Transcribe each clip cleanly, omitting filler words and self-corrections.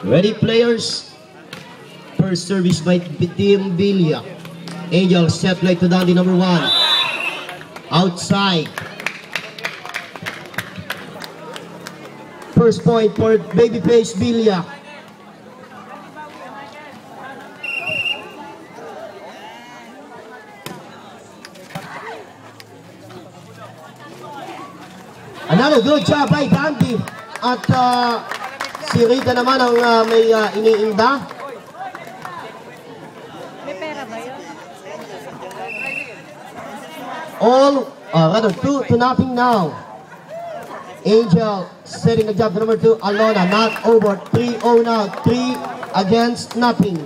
Ready, players? First service by Team Villa. Angel set play to Dandy number 1. Outside. First point for Babyface Villa. Another good job by Dandy. At si Rita naman ang may iniinda. May pera ba yun? All, rather 2-0 now. Angel setting the job to number 2. Alona not over. 3-0 now. 3 against nothing.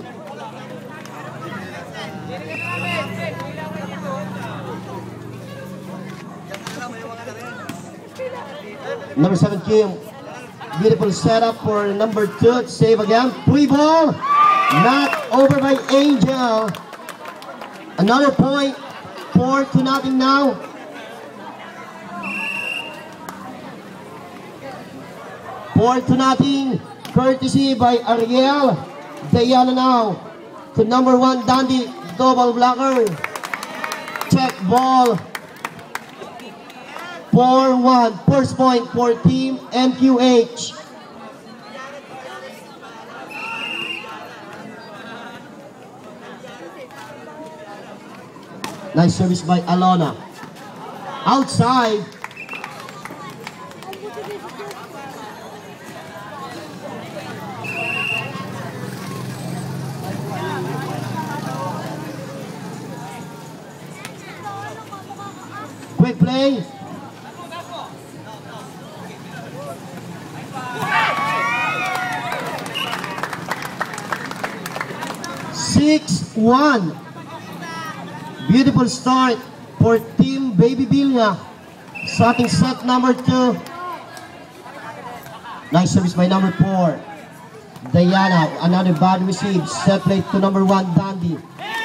Number 7 Kim. Beautiful setup for number 2. Save again. 3 ball. Not over by Angel. Another point. 4-0 now. Four to nothing, courtesy by Ariel. Diana now to number 1 Dandy, double blocker. Check ball. 4-1, first point for Team MQH. Nice service by Alona. Outside. Quick play. Six-1. Beautiful start for Team Baby Villa. Starting set number 2. Nice service by number 4. Diana, another bad receive. Set play to number 1 Dandy.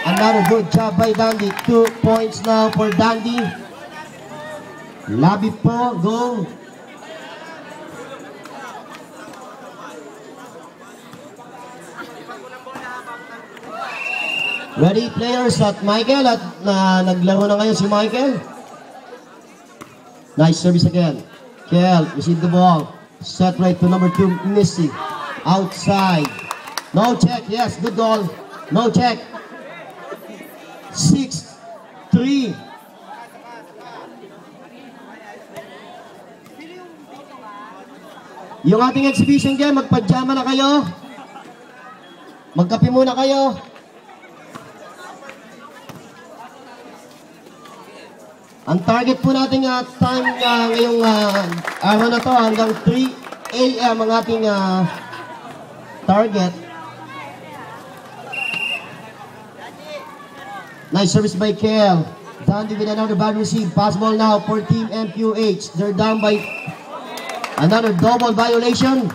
Another good job by Dandy. 2 points now for Dandy. Labi po, go. Ready, players, at Michael, at naglaro na ngayon si Michael. Nice service again. Kel, receive the ball. Set right to number 2, Missy. Outside. No check, yes, good goal. No check. 6-3. Yung ating exhibition game, magpajama na kayo. Magkape muna kayo. Ang target po natin time ngayong araw na to hanggang 3 AM ang ating target. Nice service by Kel. Dandy with another bad receive. Pass ball now for Team MQH. They're down by another double violation.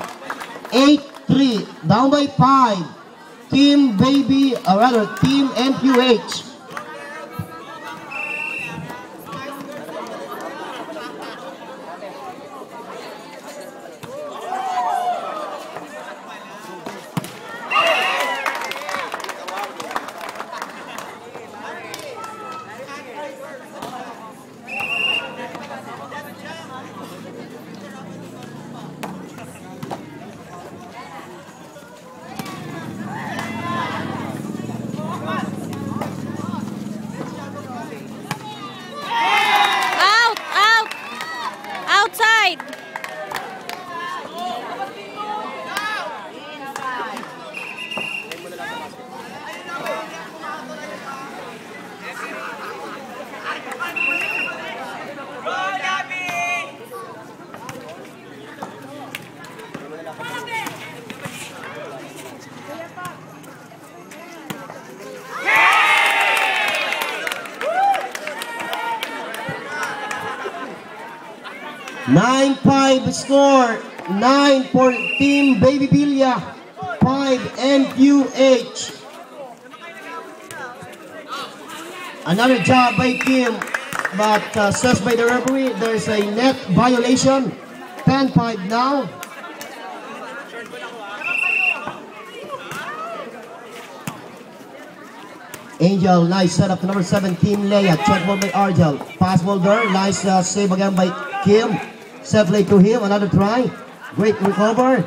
8-3. Down by 5. Team Baby, or rather Team MQH. Outside. 9-5 score. 9 for Team Baby Villa. 5 MQH. Another job by Kim, but says by the referee there's a net violation. 10-5 now. Angel, nice setup to number 17, Leia. Check ball by Argel. Pass ball there. Nice save again by Kim. Set play to him. Another try. Great recover.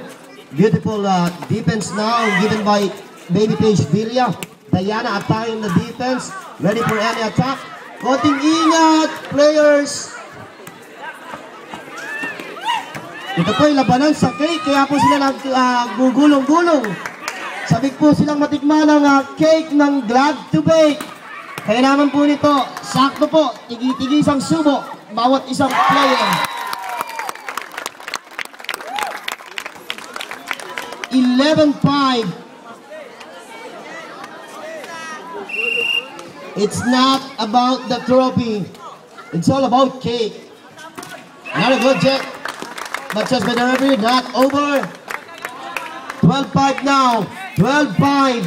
Beautiful defense now given by Babyface Villa. Diana attacking the defense. Ready for any attack. Konting ingat, players. Ito po yung labanan sa cake. Kaya po sila naggugulong-gulong. Sabik po silang matikman ng cake ng Glad to Bake. Kaya naman po nito, sakto po, tigi-tigi isang subo, bawat isang player. 11-5. It's not about the trophy. It's all about cake. Not a good check. But just by the referee, not over. 12-5 now. 12-5.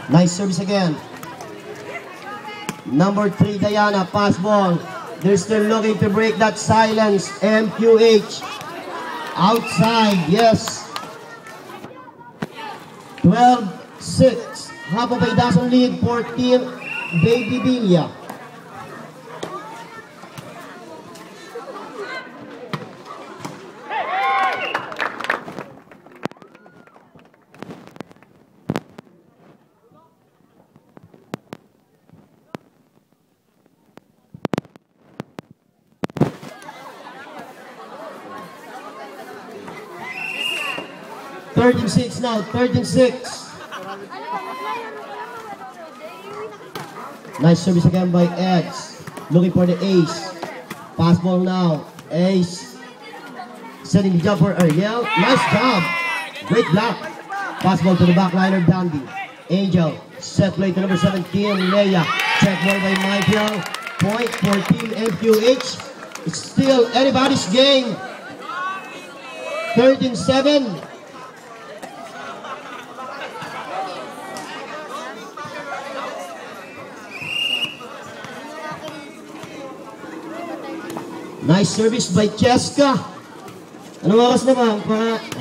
Nice service again. Number 3, Diana, pass ball. They're still looking to break that silence. MQH. Outside, yes. 12-6. Half of a dozen lead for Team Baby Villa. Thirteen-six now, 13-6. Nice service again by X. Looking for the ace. Pass ball now. Ace. Setting the jump for Ariel. Nice job. Great block. Pass ball to the backliner, Dandy. Angel. Set play to number 17, Leia. Check ball by Michael. Point for Team MQH. It's still anybody's game. 13-7. Nice service by Cheska. Anong oras na ba?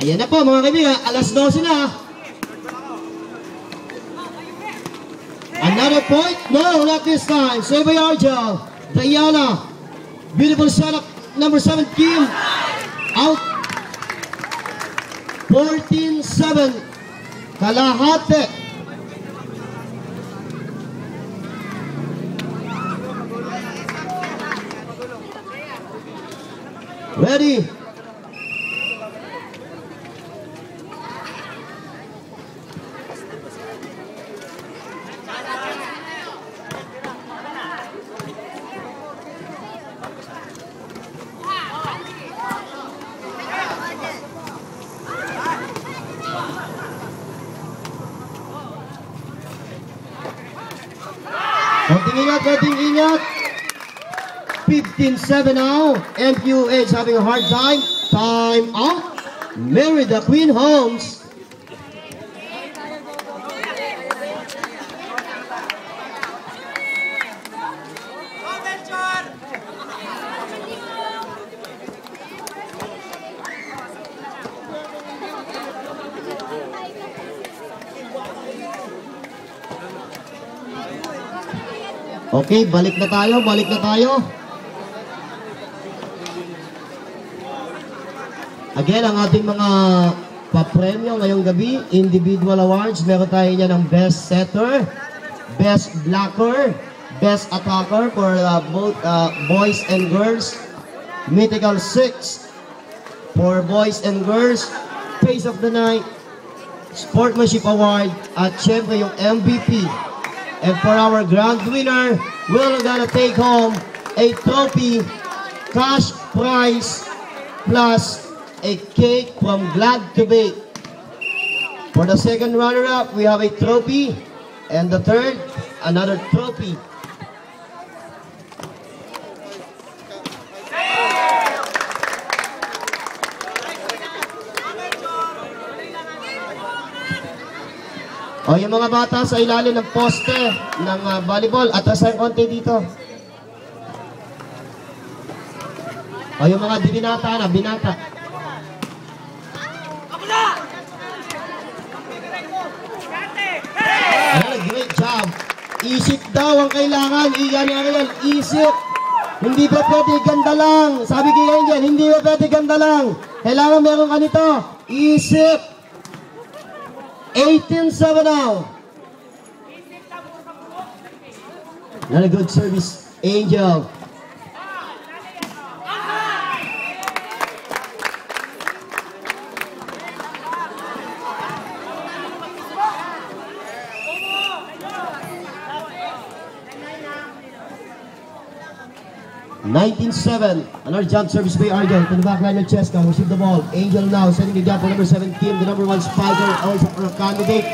Ayan na po mga kaibigan, alas 12 na. Another point? No, not this time. Save by Argel. Diana. Beautiful setup. Number 17. Out. 14-7. Kalahati. Ready. Konting ingat. 15-7 now. MQH having a hard time. Time out. Mary the Queen Holmes. Okay, balik na tayo. Again, ang ating mga papremyo ngayong gabi, individual awards, meron tayo niya ng best setter, best blocker, best attacker for both boys and girls, mythical 6 for boys and girls, pace of the night, sportsmanship award, at syempre yung MVP. And for our grand winner, we're gonna take home a trophy, cash prize, plus a cake from Glad to Bake. For the second runner-up, we have a trophy, and the third, another trophy. O, yung mga bata sa ilalim ng poste ng volleyball, atras ang konti dito. O, yung mga binata na, binata. grab. Isip daw ang kailangan. Iyan. Isip. Hindi ba pwede ganda lang? Sabi kay Angel, hindi ba pwede ganda lang? Kailangan meron ka nito. Isip. 18-7 now. Not a good service, Angel. Another jump service by Argel to the back line of Cheska. Receive the ball. Angel now sending the jump for number 7 Kim, the number 1 spiker, also for a candidate.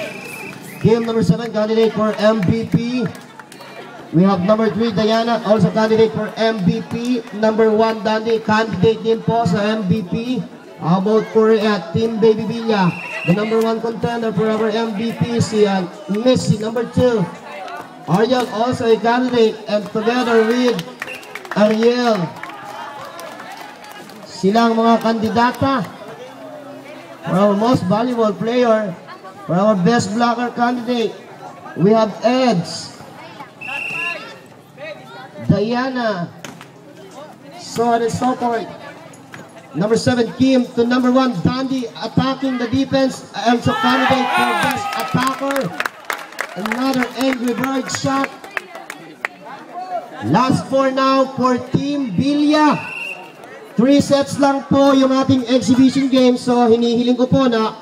Kim, number 7, candidate for MVP. We have number 3 Diana, also candidate for MVP. Number 1 Dandy, candidate din po sa MVP. How about for Team Baby Villa? The number 1 contender for our MVP, si Missy, number 2. Argel also a candidate, and together with Ariel, silang mga kandidata for our most valuable player, for our best blocker candidate. We have Eds, Diana, so on and so forth. Number 7 Kim to number 1 Dandy attacking the defense, also candidate for best attacker. Another Angry Bird shot. Last 4 now for Team Villa. 3 sets lang po yung ating exhibition game. So hinihiling ko po na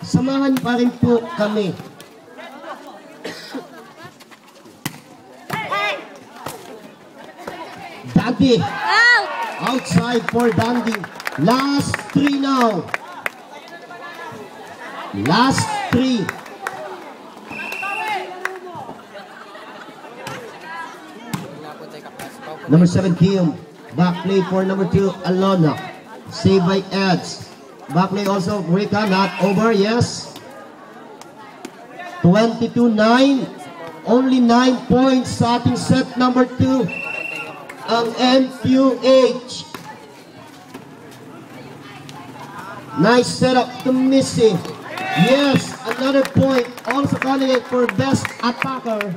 samahan pa rin po kami. Dandy. Outside for Dandy. Last 3 now. Last 3. Number 7 Kim, back play for number 2 Alona, saved by Eds. Back play also Rika, not over, yes. 22-9, only 9 points sa ating set number 2 ang MQH. Nice setup to Missy. Yes, another point, also candidate for best attacker.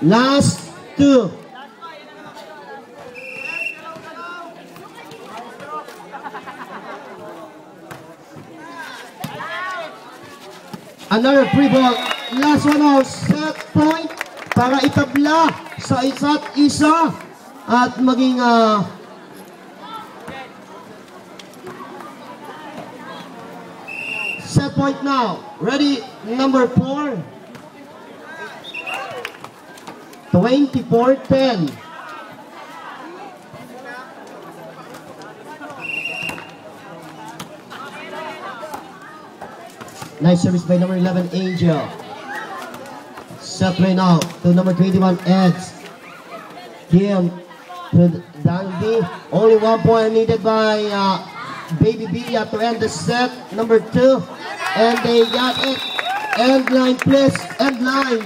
Last 2. Another free ball. Last one now. Set point para itabla sa isa't isa at maging set point now. Ready? Number 4. 24-10. Nice service by number 11 Angel. Set right now to number 21 Eds. Kim to Dandy. Only 1 point needed by Baby Villa to end the set. Number 2. And they got it. End line please. End line.